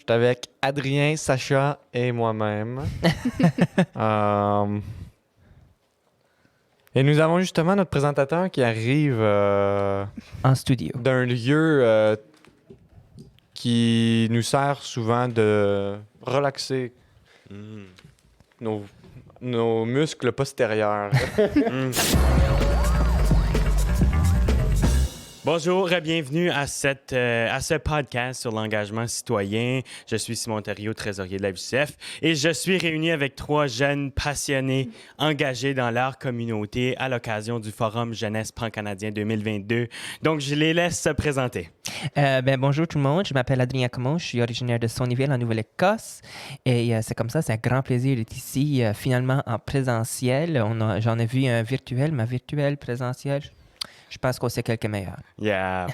suis avec Adrien, Sacha et moi-même. Euh, et nous avons justement notre présentateur qui arrive En studio. d'un lieu qui nous sert souvent de relaxer nos, nos muscles postérieurs. Bonjour et bienvenue à ce podcast sur l'engagement citoyen. Je suis Simon Thériault, trésorier de la VCF, et je suis réuni avec 3 jeunes passionnés engagés dans leur communauté à l'occasion du Forum Jeunesse Pan-Canadien 2022. Donc, je les laisse se présenter. Bonjour tout le monde, je m'appelle Adrien Comon, je suis originaire de Sonyville en Nouvelle-Écosse et c'est comme ça, c'est un grand plaisir d'être ici finalement en présentiel. J'en ai vu un virtuel, mais virtuel, présentiel, je pense qu'on sait quelques meilleurs. Yeah.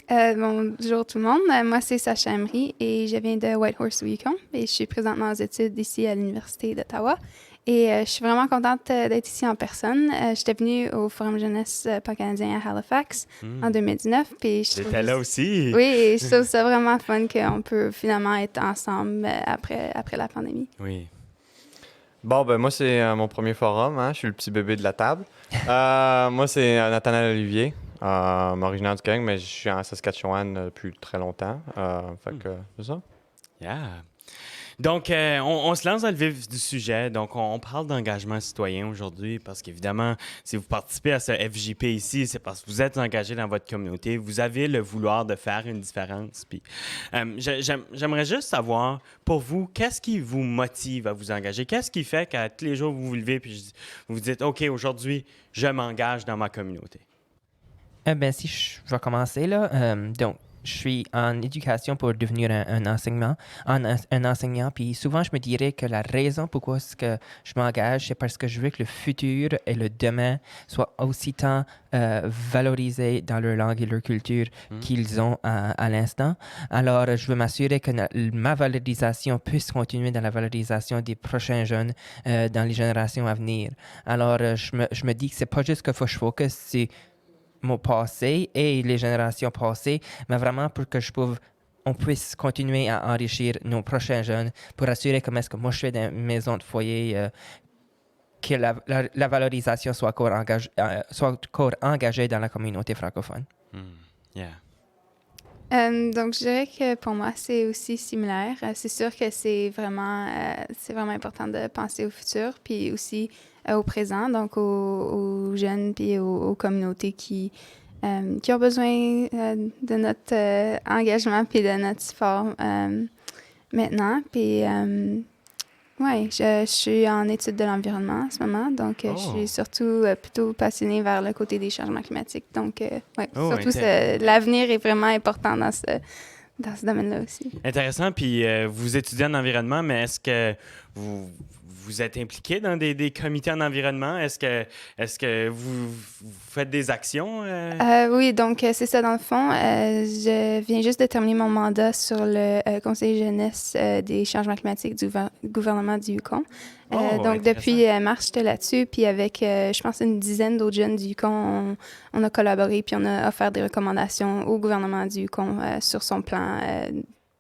Bonjour tout le monde, moi c'est Sacha Emery et je viens de Whitehorse au Yukon et je suis présentement aux études ici à l'Université d'Ottawa et je suis vraiment contente d'être ici en personne. J'étais venue au Forum Jeunesse Pan-Canadien à Halifax en 2019. J'étais là aussi. Oui, et je trouve ça vraiment fun qu'on peut finalement être ensemble après la pandémie. Oui. Bon, ben moi, c'est mon premier forum. Hein? Je suis le petit bébé de la table. Moi, c'est Nathanaël Olivier, originaire du Québec, mais je suis en Saskatchewan depuis très longtemps. Fait que c'est ça. Yeah. Donc, on se lance dans le vif du sujet. Donc, on parle d'engagement citoyen aujourd'hui parce qu'évidemment, si vous participez à ce FJP ici, c'est parce que vous êtes engagé dans votre communauté. Vous avez le vouloir de faire une différence. Puis, j'aimerais juste savoir, pour vous, qu'est-ce qui vous motive à vous engager? Qu'est-ce qui fait qu'à tous les jours, vous vous levez et vous vous dites, OK, aujourd'hui, je m'engage dans ma communauté? Si je vais commencer là, donc je suis en éducation pour devenir un enseignant, puis souvent je me dirais que la raison pourquoi est-ce que je m'engage, c'est parce que je veux que le futur et le demain soient aussi tant valorisés dans leur langue et leur culture qu'ils ont à l'instant. Alors, je veux m'assurer que ma valorisation puisse continuer dans la valorisation des prochains jeunes dans les générations à venir. Alors, je me dis que c'est pas juste qu'il faut que je focus sur mon passé et les générations passées, mais vraiment pour que on puisse continuer à enrichir nos prochains jeunes pour assurer comment est-ce que moi je fais dans une maison de foyer que la valorisation soit encore engagée dans la communauté francophone. Yeah. Donc, je dirais que pour moi, c'est aussi similaire. C'est sûr que c'est vraiment important de penser au futur, puis aussi au présent, donc aux jeunes puis aux communautés qui ont besoin de notre engagement puis de notre support maintenant. Puis, ouais, je suis en études de l'environnement en ce moment, donc je suis surtout plutôt passionnée vers le côté des changements climatiques. Donc, ouais, surtout l'avenir est vraiment important dans ce domaine-là aussi. Intéressant. Puis, vous étudiez en environnement, mais est-ce que vous êtes impliqué dans des comités en environnement? Est-ce que vous faites des actions? Oui, donc c'est ça dans le fond. Je viens juste de terminer mon mandat sur le conseil jeunesse des changements climatiques du gouvernement du Yukon. Donc depuis mars, j'étais là-dessus. Puis avec, je pense, une dizaine d'autres jeunes du Yukon, on a collaboré puis on a offert des recommandations au gouvernement du Yukon sur son plan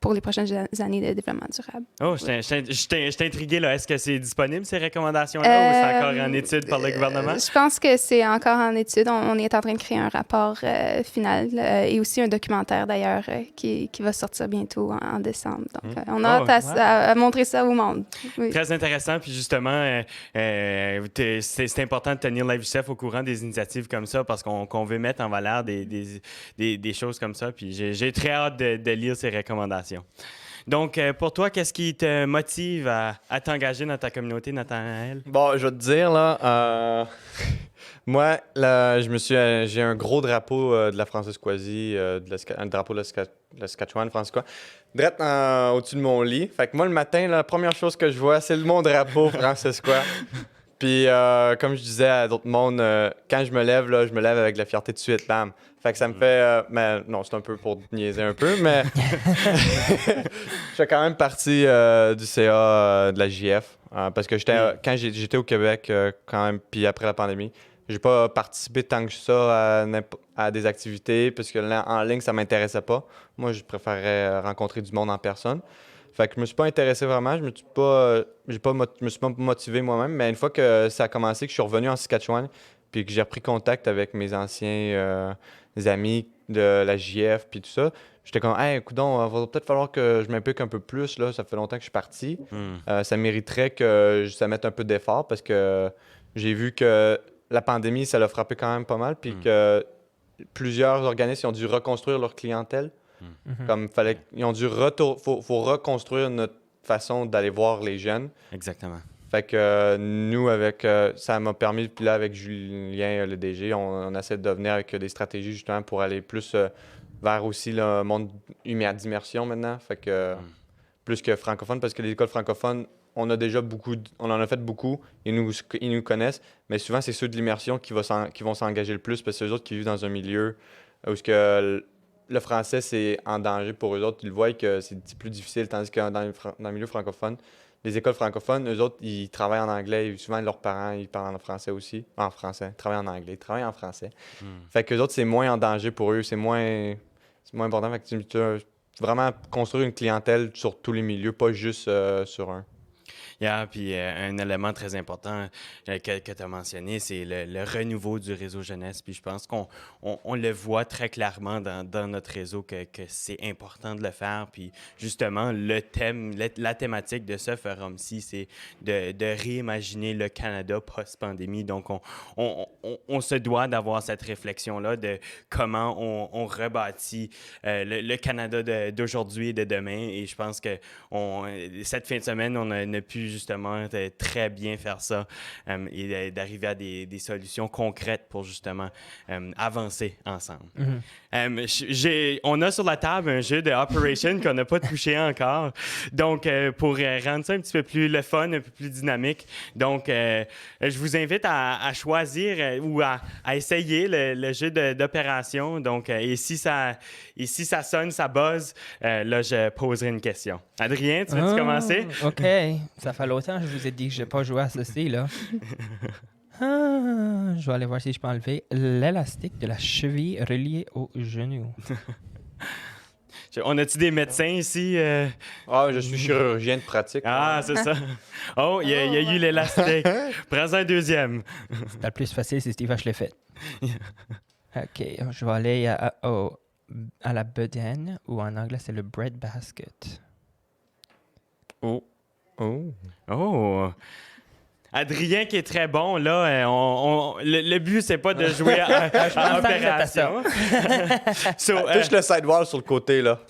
pour les prochaines années de développement durable. Oh, je t'ai intrigué, là. Est-ce que c'est disponible, ces recommandations-là, ou c'est encore en étude par le gouvernement? Je pense que c'est encore en étude. On est en train de créer un rapport final et aussi un documentaire, d'ailleurs, qui va sortir bientôt en décembre. Donc, on a hâte à montrer ça au monde. Oui. Très intéressant. Puis justement, c'est important de tenir la VCF au courant des initiatives comme ça parce qu'on veut mettre en valeur des choses comme ça. Puis j'ai très hâte de lire ces recommandations. Donc, pour toi, qu'est-ce qui te motive à t'engager dans ta communauté, Nathanaël? Bon, je vais te dire, là, moi, là, j'ai un gros drapeau de la Francescoisie, un drapeau de la Saskatchewan, Francescois, direct au-dessus de mon lit. Fait que moi, le matin, la première chose que je vois, c'est mon drapeau Francescois. Puis, comme je disais à d'autres mondes, quand je me lève, là, je me lève avec de la fierté de suite, bam. Fait que ça me fait... mais non, c'est un peu pour niaiser un peu, mais je fais quand même partie du CA de la JF. Parce que quand j'étais au Québec, quand même, puis après la pandémie, j'ai pas participé tant que ça à des activités, parce que là, en ligne, ça m'intéressait pas. Moi, je préférais rencontrer du monde en personne. Fait que je me suis pas intéressé vraiment, je me suis pas motivé moi-même, mais une fois que ça a commencé, que je suis revenu en Saskatchewan, puis que j'ai repris contact avec mes anciens amis de la JF, puis tout ça, j'étais comme, hey, coudonc, va peut-être falloir que je m'implique un peu plus, là, ça fait longtemps que je suis parti. Hmm. Ça mériterait que ça mette un peu d'effort, parce que j'ai vu que la pandémie, ça l'a frappé quand même pas mal, puis que plusieurs organismes ont dû reconstruire leur clientèle. Mhm. Comme ils ont dû faut reconstruire notre façon d'aller voir les jeunes. Exactement. Fait que nous, ça m'a permis, puis là, avec Julien, le DG, on essaie de venir avec des stratégies justement pour aller plus vers aussi le monde d'immersion maintenant. Fait que plus que francophone, parce que les écoles francophones, on en a fait beaucoup, ils nous connaissent, mais souvent, c'est ceux de l'immersion qui vont s'engager le plus, parce que c'est eux autres qui vivent dans un milieu où le français, c'est en danger pour eux autres. Ils le voient que c'est plus difficile, tandis que dans le milieu francophone, les écoles francophones, eux autres, ils travaillent en anglais. Et souvent, leurs parents, ils parlent en français aussi. En français. Ils travaillent en anglais. Ils travaillent en français. Fait que les autres, c'est moins en danger pour eux. C'est moins important. Fait que tu veux vraiment construire une clientèle sur tous les milieux, pas juste sur un. Yeah, puis un élément très important que tu as mentionné, c'est le renouveau du réseau jeunesse. Puis je pense qu'on le voit très clairement dans notre réseau que c'est important de le faire. Puis justement, la thématique de ce forum-ci, c'est de réimaginer le Canada post-pandémie. Donc, on se doit d'avoir cette réflexion-là de comment on rebâtit le Canada d'aujourd'hui et de demain. Et je pense que cette fin de semaine, on a pu justement très bien faire ça et d'arriver à des solutions concrètes pour justement avancer ensemble. On a sur la table un jeu de Operation qu'on n'a pas touché encore. Donc, pour rendre ça un petit peu plus le fun, un peu plus dynamique, donc je vous invite à choisir ou à essayer le jeu d'opération. Donc, et si ça sonne, ça buzz, là, je poserai une question. Adrien, tu veux-tu commencer? OK. Ça fait longtemps que je vous ai dit que je n'ai pas joué à ceci, là. Je vais aller voir si je peux enlever l'élastique de la cheville reliée au genou. On a-tu des médecins ici? Ah, je suis chirurgien de pratique. Ah, c'est ça. Oh, il y a eu l'élastique. Prends un deuxième. C'était le plus facile, c'est Steve, je l'ai fait. OK. Je vais aller à la bedaine, ou en anglais, c'est le bread basket. Oh. Oh! Adrien qui est très bon, là, le but, c'est pas de jouer à opération. Touche le sidewall sur le côté, là.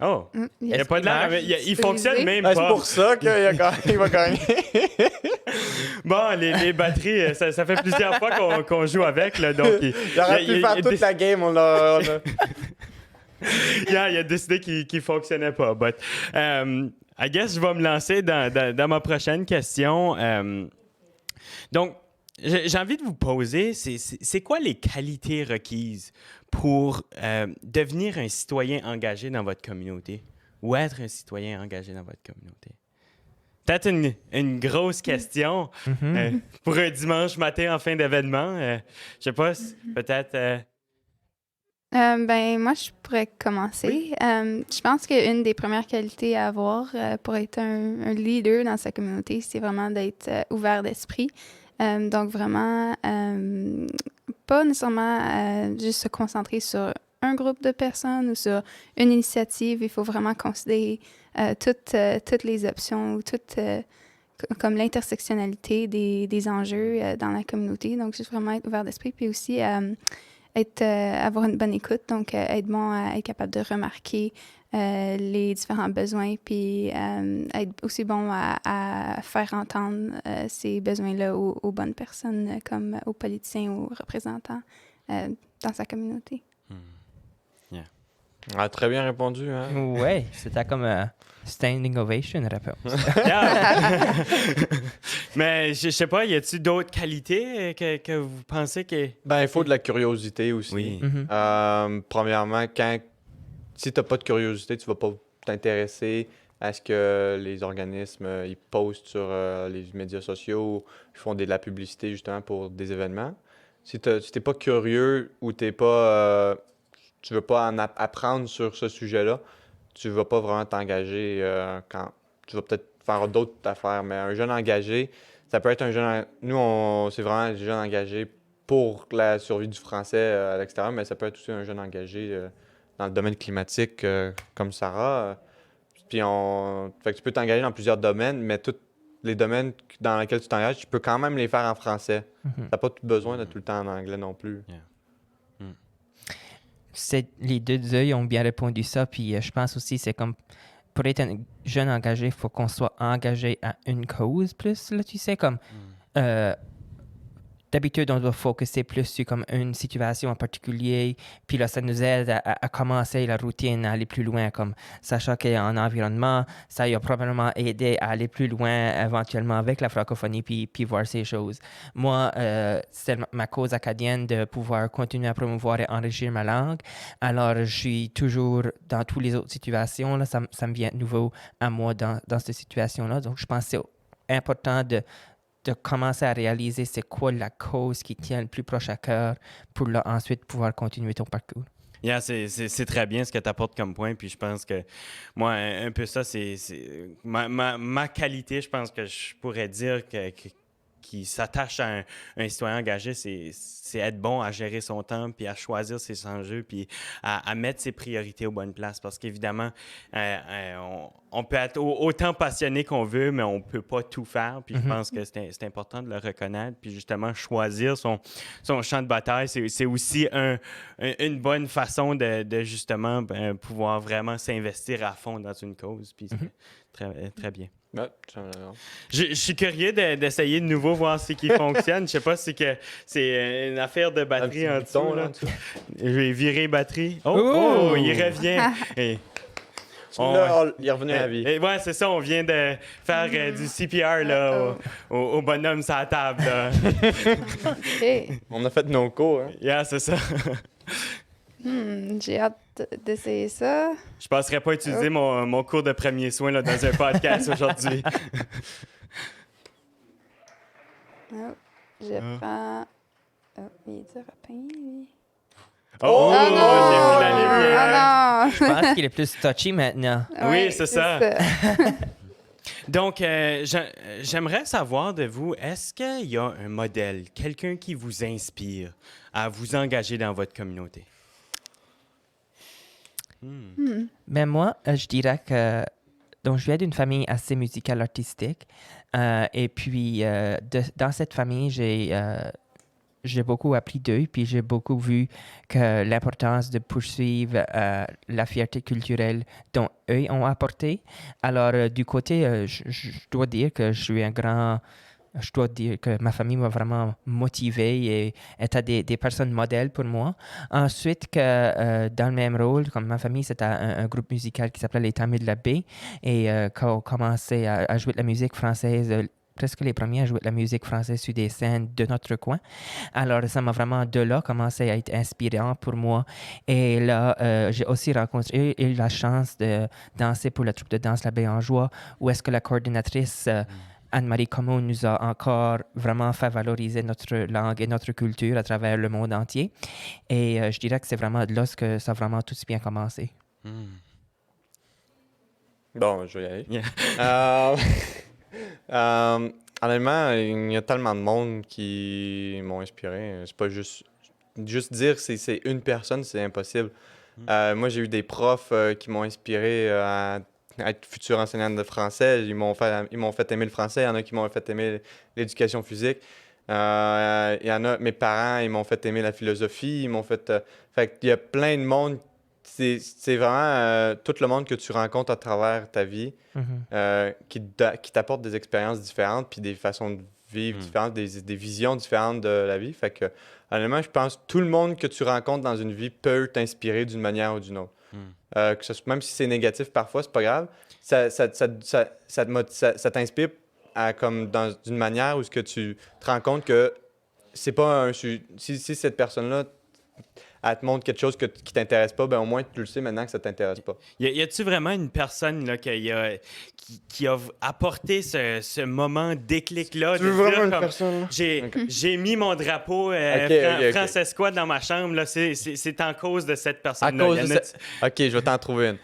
Oh! Il n'y a pas de l'air, il C'est fonctionne brisé. même C'est pas. pour ça qu'il va gagner. Bon, les batteries, ça fait plusieurs fois qu'on joue avec, là, donc... Il aurait pu faire toute la game, on a... Il a décidé qu'il ne fonctionnait pas. But, I guess je vais me lancer dans ma prochaine question. Donc, j'ai envie de vous poser, c'est quoi les qualités requises pour devenir un citoyen engagé dans votre communauté ou être un citoyen engagé dans votre communauté? Peut-être une grosse question pour un dimanche matin en fin d'événement. Je sais pas, peut-être... Moi, je pourrais commencer. Je pense qu'une des premières qualités à avoir pour être un leader dans sa communauté, c'est vraiment d'être ouvert d'esprit. Donc, vraiment, pas nécessairement juste se concentrer sur un groupe de personnes ou sur une initiative. Il faut vraiment considérer toutes les options, comme l'intersectionnalité des enjeux dans la communauté. Donc, juste vraiment être ouvert d'esprit. Puis aussi... avoir une bonne écoute, donc être bon à être capable de remarquer les différents besoins, puis être aussi bon à faire entendre ces besoins-là aux bonnes personnes, comme aux politiciens, aux représentants dans sa communauté. Ah, très bien répondu, hein? Ouais, c'était comme un standing ovation réponse. Mais je sais pas, y a-t-il d'autres qualités que vous pensez que... Ben, il faut de la curiosité aussi. Oui. Premièrement, si t'as pas de curiosité, tu vas pas t'intéresser à ce que les organismes ils postent sur les médias sociaux, ils font de la publicité justement pour des événements. si t'es pas curieux ou tu veux pas apprendre sur ce sujet-là, tu vas pas vraiment t'engager quand tu vas peut-être faire d'autres affaires. Mais un jeune engagé, ça peut être un jeune... Nous, c'est vraiment des jeunes engagés pour la survie du français à l'extérieur, mais ça peut être aussi un jeune engagé dans le domaine climatique comme Sarah. Fait que tu peux t'engager dans plusieurs domaines, mais tous les domaines dans lesquels tu t'engages, tu peux quand même les faire en français. T'as pas tout besoin de tout le temps en anglais non plus. Les deux œils ont bien répondu ça, puis je pense aussi c'est comme pour être un jeune engagé, il faut qu'on soit engagé à une cause plus, là, tu sais, comme d'habitude, on doit focuser plus sur comme une situation en particulier, puis là, ça nous aide à commencer la routine, à aller plus loin, comme sachant qu'en environnement, ça a probablement aidé à aller plus loin éventuellement avec la francophonie, puis voir ces choses. Moi, c'est ma cause acadienne de pouvoir continuer à promouvoir et enrichir ma langue. Alors, je suis toujours dans toutes les autres situations, là, ça me vient de nouveau à moi dans cette situation-là. Donc, je pense que c'est important de commencer à réaliser c'est quoi la cause qui tient le plus proche à cœur pour là, ensuite pouvoir continuer ton parcours. Yeah, c'est très bien ce que tu apportes comme point, puis je pense que moi, un peu ça, c'est ma qualité, je pense que je pourrais dire qui s'attache à un citoyen engagé, c'est être bon à gérer son temps, puis à choisir ses enjeux, puis à mettre ses priorités aux bonnes places. Parce qu'évidemment, on peut être autant passionné qu'on veut, mais on ne peut pas tout faire. Puis je pense que c'est important de le reconnaître. Puis justement, choisir son champ de bataille, c'est aussi une bonne façon de justement pouvoir vraiment s'investir à fond dans une cause. Puis c'est très, très bien. Ouais, je suis curieux d'essayer de nouveau voir ce qui fonctionne. Je sais pas si c'est une affaire de batterie en dessous. Là. Je vais virer batterie. Oh, il revient. Et il est revenu à la vie. Ouais, c'est ça. On vient de faire du CPR là, au bonhomme sur la table. Là. On a fait nos cours. Hein? Yeah, c'est ça. J'ai hâte d'essayer ça. Je passerai pas utiliser mon cours de premiers soins là, dans un podcast aujourd'hui. Je prends... il est dur à peindre, lui. Oh, non! J'ai vu la lumière. Oh non! Je pense qu'il est plus touchy maintenant. Oui, c'est ça. Donc, j'aimerais savoir de vous, est-ce qu'il y a un modèle, quelqu'un qui vous inspire à vous engager dans votre communauté? Ben moi, je dirais que donc je viens d'une famille assez musicale artistique et puis dans cette famille j'ai beaucoup appris d'eux, puis j'ai beaucoup vu que l'importance de poursuivre la fierté culturelle dont eux ont apporté. Alors du côté, je dois dire que je dois dire que ma famille m'a vraiment motivé et était des personnes modèles pour moi. Ensuite, que dans le même rôle, comme ma famille, c'était un groupe musical qui s'appelait les Tamis de la Baie et qu'on commençait à jouer de la musique française. Presque les premiers à jouer de la musique française sur des scènes de notre coin. Alors, ça m'a vraiment, de là, commencé à être inspirant pour moi. Et là, j'ai aussi rencontré eu la chance de danser pour la troupe de danse La Baie en Joie, où est-ce que la coordinatrice... Anne-Marie Comeau nous a encore vraiment fait valoriser notre langue et notre culture à travers le monde entier. Et je dirais que c'est vraiment de là que ça a vraiment tout bien commencé. Bon, je vais y aller. Yeah. Honnêtement, il y a tellement de monde qui m'ont inspiré. C'est pas juste dire que c'est une personne, c'est impossible. Moi, j'ai eu des profs qui m'ont inspiré à être futur enseignant de français. Ils m'ont fait aimer le français. Il y en a qui m'ont fait aimer l'éducation physique. Il y en a, mes parents, ils m'ont fait aimer la philosophie. Ils m'ont fait... fait qu'il y a plein de monde. C'est vraiment tout le monde que tu rencontres à travers ta vie qui t'apporte des expériences différentes puis des façons de vivre différentes, des visions différentes de la vie. Fait que, honnêtement, je pense que tout le monde que tu rencontres dans une vie peut t'inspirer d'une manière ou d'une autre. Même si c'est négatif parfois, c'est pas grave. Ça t'inspire comme d'une manière où ce que tu te rends compte que c'est pas un... Si cette personne-là elle te montre quelque chose qui t'intéresse pas, ben au moins tu le sais maintenant que ça t'intéresse pas. Y a-tu vraiment une personne là, qui a apporté ce moment déclic-là? Tu veux de dire vraiment une comme, personne? J'ai mis mon drapeau ok. francescois dans ma chambre. Là, c'est en cause de cette À personne-là. cause Y en de a-tu- Ok, je vais t'en trouver une.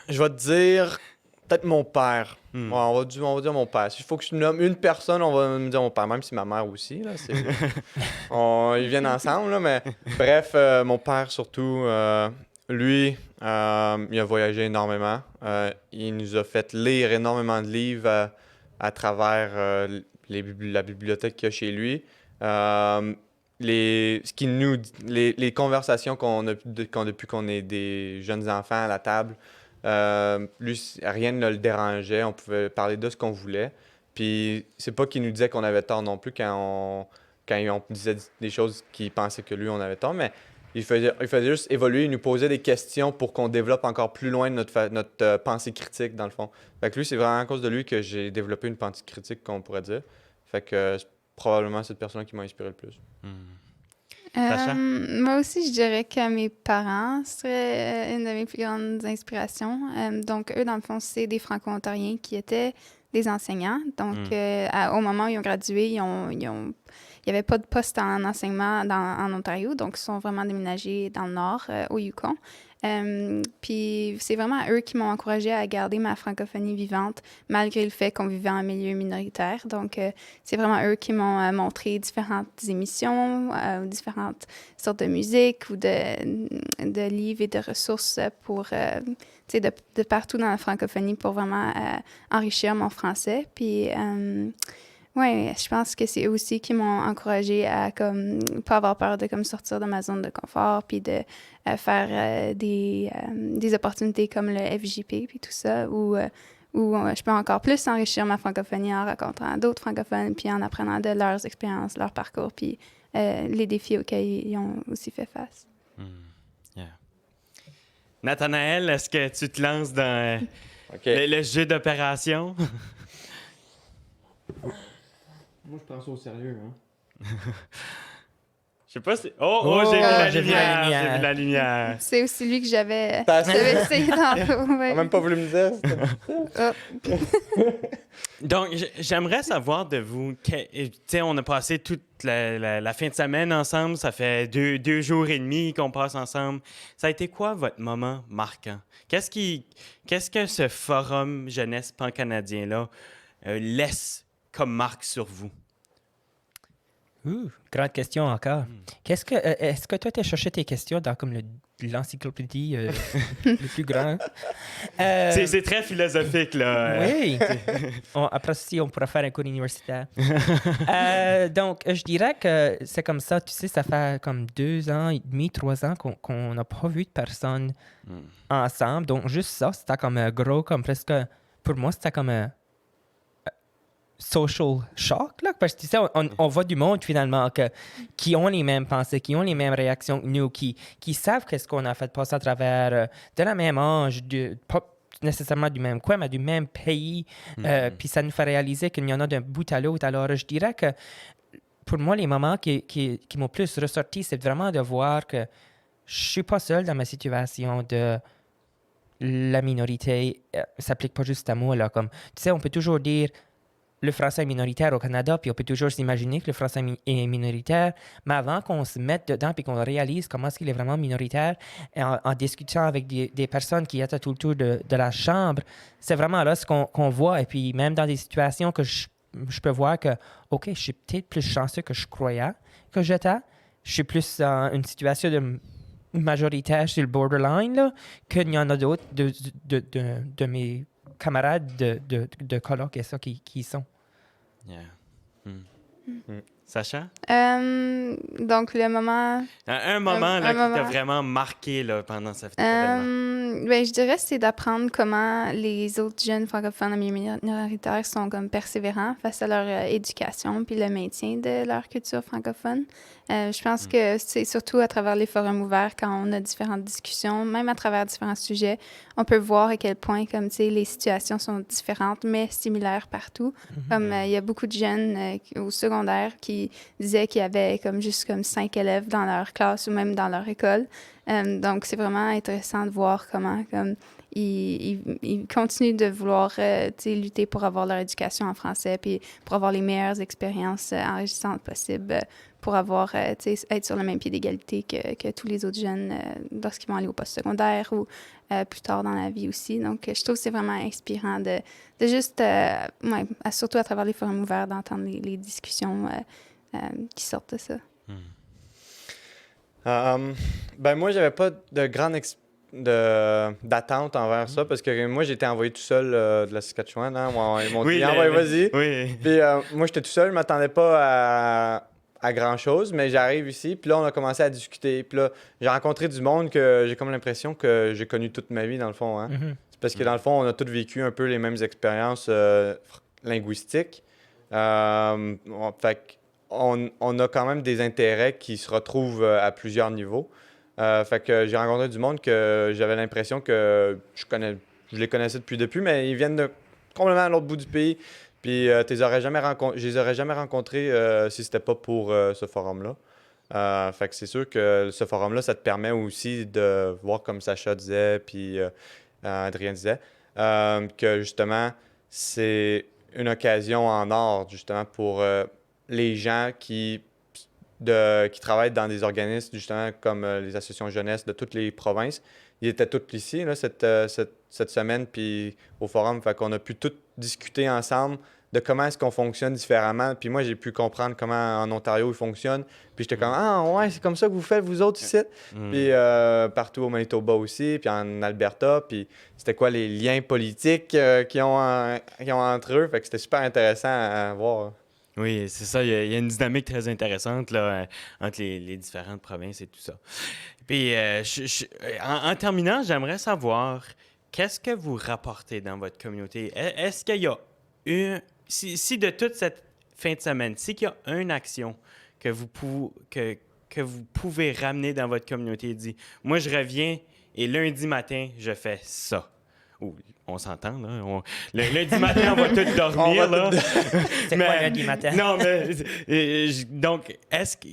Je vais te dire peut-être mon père. Hmm. Ouais, on va dire mon père. S'il faut que je nomme une personne, on va me dire mon père, même si ma mère aussi. Là, ils viennent ensemble, là, mais bref, mon père surtout, lui, il a voyagé énormément. Il nous a fait lire énormément de livres à travers la bibliothèque qu'il y a chez lui. Les conversations qu'on a depuis qu'on est des jeunes enfants à la table, lui, rien ne le dérangeait. On pouvait parler de ce qu'on voulait. Puis c'est pas qu'il nous disait qu'on avait tort non plus quand on disait des choses qu'il pensait que lui, on avait tort, mais il faisait juste évoluer, il nous posait des questions pour qu'on développe encore plus loin notre pensée critique, dans le fond. Fait que lui, c'est vraiment à cause de lui que j'ai développé une pensée critique, qu'on pourrait dire. Fait que c'est probablement cette personne qui m'a inspiré le plus. Sacha? Moi aussi, je dirais que mes parents seraient une de mes plus grandes inspirations. Donc, eux, dans le fond, c'est des Franco-Ontariens qui étaient des enseignants. Donc, au moment où ils ont gradué, il n'y avait pas de poste en enseignement en Ontario. Donc, ils sont vraiment déménagés dans le nord, au Yukon. Puis c'est vraiment eux qui m'ont encouragée à garder ma francophonie vivante, malgré le fait qu'on vivait en milieu minoritaire. Donc, c'est vraiment eux qui m'ont montré différentes émissions, différentes sortes de musique ou de livres et de ressources pour, de partout dans la francophonie pour vraiment enrichir mon français. Puis, ouais, je pense que c'est eux aussi qui m'ont encouragée à comme pas avoir peur de comme sortir de ma zone de confort puis de faire des opportunités comme le FJP puis tout ça où je peux encore plus enrichir ma francophonie en rencontrant d'autres francophones puis en apprenant de leurs expériences, leur parcours puis les défis auxquels ils ont aussi fait face. Yeah. Nathanaël, est-ce que tu te lances dans le jeu d'opération? Moi, je prends ça au sérieux. Hein. Je sais pas si... Oh, j'ai vu la lumière! J'ai vu la lumière! C'est aussi lui que j'avais T'as essayé tantôt. T'as même pas voulu me dire. Donc, j'aimerais savoir de vous... Tu sais, on a passé toute la fin de semaine ensemble. Ça fait deux jours et demi qu'on passe ensemble. Ça a été quoi votre moment marquant? Qu'est-ce que ce forum jeunesse pan-canadien-là laisse comme marque sur vous? Grande question encore. Est-ce que toi, tu as cherché tes questions dans comme l'encyclopédie le plus grand? C'est très philosophique, là. Oui. Après ceci, on pourra faire un cours universitaire. Donc, je dirais que c'est comme ça. Tu sais, ça fait comme 2 ans et demi, 3 ans qu'on n'a pas vu de personne ensemble. Donc, juste ça, c'était comme un gros, comme presque... Pour moi, c'était comme un social shock, là, parce que tu sais, on voit du monde finalement qui ont les mêmes pensées, qui ont les mêmes réactions que nous, qui savent qu'est-ce qu'on a fait passer à travers de la même âge, pas nécessairement du même coin, mais du même pays, puis ça nous fait réaliser qu'il y en a d'un bout à l'autre. Alors, je dirais que pour moi, les moments qui m'ont plus ressorti, c'est vraiment de voir que je suis pas seul dans ma situation de la minorité. Ça s'applique pas juste à moi, là, comme, tu sais, on peut toujours dire le français est minoritaire au Canada, puis on peut toujours s'imaginer que le français est minoritaire, mais avant qu'on se mette dedans puis qu'on réalise comment est-ce qu'il est vraiment minoritaire, et en discutant avec des personnes qui étaient tout le tour de la chambre, c'est vraiment là ce qu'on voit. Et puis même dans des situations que je peux voir que, OK, je suis peut-être plus chanceux que je croyais que j'étais. Je suis plus dans une situation de majoritaire sur le borderline, là, qu'il y en a d'autres de mes camarades de colloque et ça qui sont. Yeah. Sacha? Donc, le moment... Un moment là, qui moment. t'a vraiment marqué là, pendant cet événement? Ben, je dirais que c'est d'apprendre comment les autres jeunes francophones en milieu minoritaire sont comme persévérants face à leur éducation puis le maintien de leur culture francophone. Je pense que c'est surtout à travers les forums ouverts, quand on a différentes discussions, même à travers différents sujets, on peut voir à quel point comme, les situations sont différentes, mais similaires partout. Comme il y a beaucoup de jeunes au secondaire qui qui disaient qu'il y avait juste 5 élèves dans leur classe ou même dans leur école. Donc, c'est vraiment intéressant de voir comment ils continuent de vouloir lutter pour avoir leur éducation en français puis pour avoir les meilleures expériences enrichissantes possibles pour avoir être sur le même pied d'égalité que tous les autres jeunes lorsqu'ils vont aller au post-secondaire ou plus tard dans la vie aussi. Donc, je trouve que c'est vraiment inspirant de juste, surtout à travers les forums ouverts, d'entendre les discussions qui sortent de ça. Moi, j'avais pas de grande d'attente envers ça parce que moi, j'ai été envoyé tout seul de la Saskatchewan. Hein. Ils m'ont dit, vas-y. Oui. Puis moi, j'étais tout seul, je m'attendais pas à grand-chose, mais j'arrive ici, puis là, on a commencé à discuter. Puis là, j'ai rencontré du monde que j'ai comme l'impression que j'ai connu toute ma vie, dans le fond. Hein. C'est parce que dans le fond, on a tous vécu un peu les mêmes expériences linguistiques. Fait on a quand même des intérêts qui se retrouvent à plusieurs niveaux. Fait que j'ai rencontré du monde que j'avais l'impression que je les connaissais depuis, mais ils viennent de complètement à l'autre bout du pays. Puis je les aurais jamais rencontrés si c'était pas pour ce forum-là. Fait que c'est sûr que ce forum-là, ça te permet aussi de voir comme Sacha disait, puis Adrien disait, que justement, c'est une occasion en or, justement, pour les gens qui travaillent dans des organismes, justement, comme les associations jeunesse de toutes les provinces. Ils étaient tous ici, là, cette semaine, puis au forum. Fait qu'on a pu tous discuter ensemble de comment est-ce qu'on fonctionne différemment. Puis moi, j'ai pu comprendre comment en Ontario, ils fonctionnent. Puis j'étais comme, ah ouais, c'est comme ça que vous faites, vous autres, ici. Puis partout au Manitoba aussi, puis en Alberta. Puis c'était quoi les liens politiques qu'ils ont entre eux. Fait que c'était super intéressant à voir. Oui, c'est ça. Il y a une dynamique très intéressante là, entre les différentes provinces et tout ça. Puis, en terminant, j'aimerais savoir, qu'est-ce que vous rapportez dans votre communauté? Est-ce qu'il y a si de toute cette fin de semaine, s'il y a une action que vous pouvez ramener dans votre communauté et dire, moi, je reviens et lundi matin, je fais ça. On s'entend, là. Le lundi matin, on va tous dormir, là. C'est quoi lundi matin? Non, mais... donc,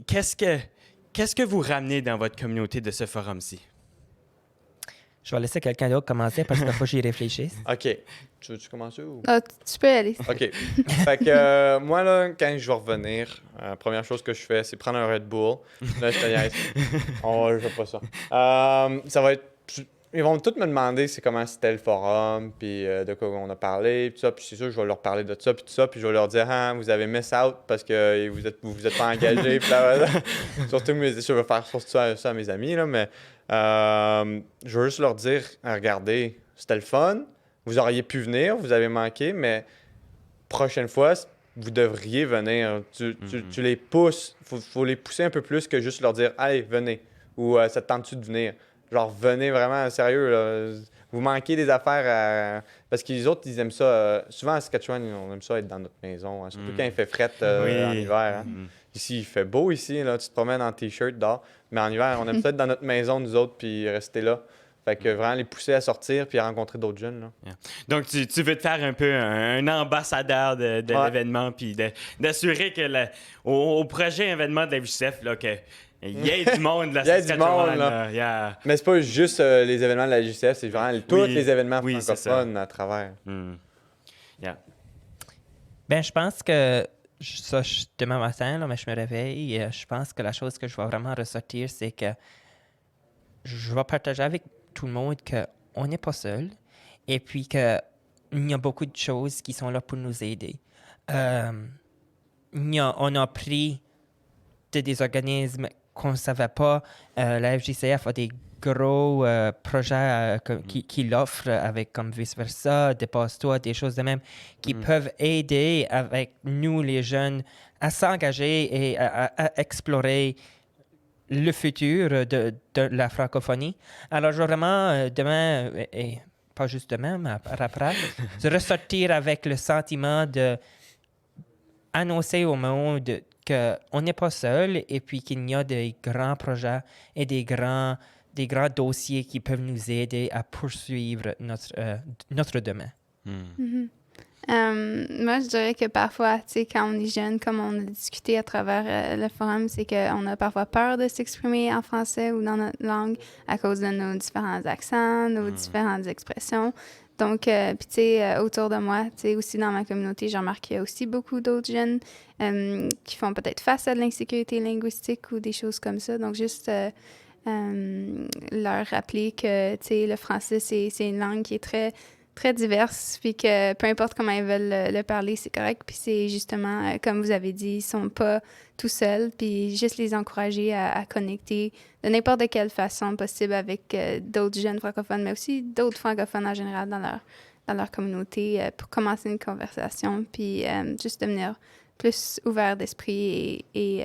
qu'est-ce que vous ramenez dans votre communauté de ce forum-ci? Je vais laisser quelqu'un d'autre commencer parce qu'il faut que j'y réfléchisse. OK. Tu veux-tu commencer ou? Ah, tu peux y aller. OK. Fait que moi, là, quand je vais revenir, la première chose que je fais, c'est prendre un Red Bull. Là, je te niaise. Je fais pas ça. Ça va être... Ils vont tous me demander c'est comment c'était le forum, puis de quoi on a parlé, puis tout ça. Puis c'est sûr, je vais leur parler de ça, puis tout ça. Puis je vais leur dire, vous avez miss out parce que vous êtes pas engagés. Puis là, surtout, je vais faire surtout ça à mes amis, là, mais je veux juste leur dire, regardez, c'était le fun. Vous auriez pu venir, vous avez manqué, mais prochaine fois, vous devriez venir. Tu les pousses. Faut les pousser un peu plus que juste leur dire, allez, venez. Ou ça te tente-tu de venir? Genre, venez vraiment, sérieux, là. Vous manquez des affaires parce que les autres, ils aiment ça. Souvent, à Saskatchewan, on aime ça être dans notre maison, hein, surtout quand il fait fret en hiver. Hein. Ici, il fait beau ici, là. Tu te promènes en T-shirt dehors. Mais en hiver, on aime ça être dans notre maison, nous autres, puis rester là. Fait que vraiment les pousser à sortir puis à rencontrer d'autres jeunes. Là. Yeah. Donc, tu veux te faire un peu un ambassadeur de l'événement puis d'assurer que au prochain événement de la VJCF, là, que... Il y a du monde, là. Il y a du monde, là. Yeah. Mais c'est pas juste les événements de la JCF, c'est vraiment tous les événements francophones à travers. Yeah. Ben, je pense que demain matin, là, mais je me réveille et je pense que la chose que je vais vraiment ressortir, c'est que je vais partager avec tout le monde qu'on n'est pas seul et puis qu'il y a beaucoup de choses qui sont là pour nous aider. On a pris des organismes qu'on ne savait pas. La FJCF a des gros projets qui l'offrent avec comme vice-versa, Dépasse-toi, des choses de même qui peuvent aider avec nous, les jeunes, à s'engager et à explorer le futur de la francophonie. Alors, je vais vraiment, demain, et pas juste demain, mais après, ressortir avec le sentiment de annoncer au monde qu'on n'est pas seul et puis qu'il y a des grands projets et des grands dossiers qui peuvent nous aider à poursuivre notre demain. Moi, je dirais que parfois, tu sais, quand on est jeune, comme on a discuté à travers le forum, c'est qu'on a parfois peur de s'exprimer en français ou dans notre langue à cause de nos différents accents, nos différentes expressions. Donc, puis tu sais, autour de moi, tu sais, aussi dans ma communauté, j'ai remarqué qu'il y a aussi beaucoup d'autres jeunes qui font peut-être face à de l'insécurité linguistique ou des choses comme ça. Donc, juste leur rappeler que, tu sais, le français, c'est une langue qui est très très diverses, puis que peu importe comment ils veulent le parler, c'est correct. Puis c'est justement, comme vous avez dit, ils sont pas tout seuls, puis juste les encourager à connecter de n'importe quelle façon possible avec d'autres jeunes francophones, mais aussi d'autres francophones en général dans leur communauté pour commencer une conversation, puis juste devenir plus ouvert d'esprit et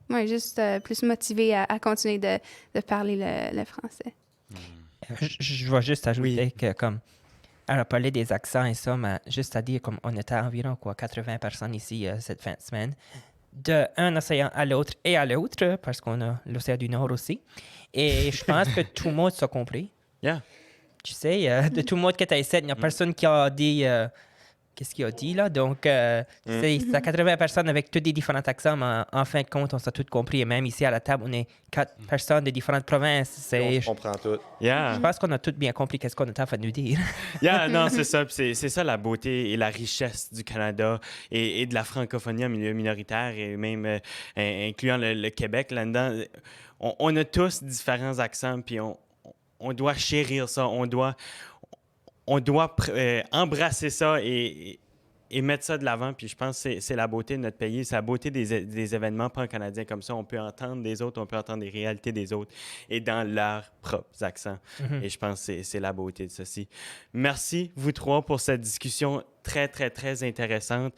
ouais, juste plus motivé à continuer de parler le français. Je vais juste ajouter que comme elle a parlé des accents et ça, mais juste à dire comme on était environ 80 personnes ici cette fin de semaine, d'un océan à l'autre et à l'autre, parce qu'on a l'océan du Nord aussi. Et je pense que tout le monde s'est compris. Yeah. Tu sais, de tout le monde qui était ici, il n'y a personne qui a dit... qu'est-ce qu'il a dit là? Donc, c'est 80 personnes avec tous des différents accents, mais en fin de compte, on s'est tous compris. Et même ici à la table, on est 4 personnes de différentes provinces. On comprend tout. Je pense qu'on a tous bien compris qu'est-ce qu'on était en train de nous dire. Non, c'est ça. Puis c'est ça la beauté et la richesse du Canada et de la francophonie en milieu minoritaire et même incluant le Québec là-dedans. On a tous différents accents, puis on doit chérir ça. On doit embrasser ça et mettre ça de l'avant. Puis je pense que c'est la beauté de notre pays, c'est la beauté des événements pan-canadiens comme ça. On peut entendre des autres, on peut entendre des réalités des autres et dans leurs propres accents. Et je pense que c'est la beauté de ceci. Merci, vous trois, pour cette discussion très, très, très intéressante.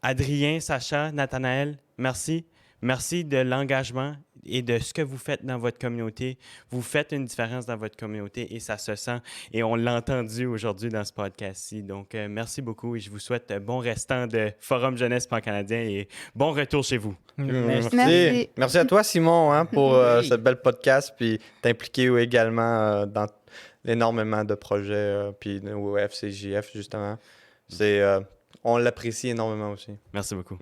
Adrien, Sacha, Nathanaël, merci. Merci de l'engagement et de ce que vous faites dans votre communauté. Vous faites une différence dans votre communauté et ça se sent. Et on l'a entendu aujourd'hui dans ce podcast-ci. Donc, merci beaucoup et je vous souhaite bon restant de Forum Jeunesse Pan-Canadien et bon retour chez vous. Merci. Merci à toi, Simon, hein, pour ce bel podcast, puis t'impliquer également dans énormément de projets, puis au FCJF, justement. On l'apprécie énormément aussi. Merci beaucoup.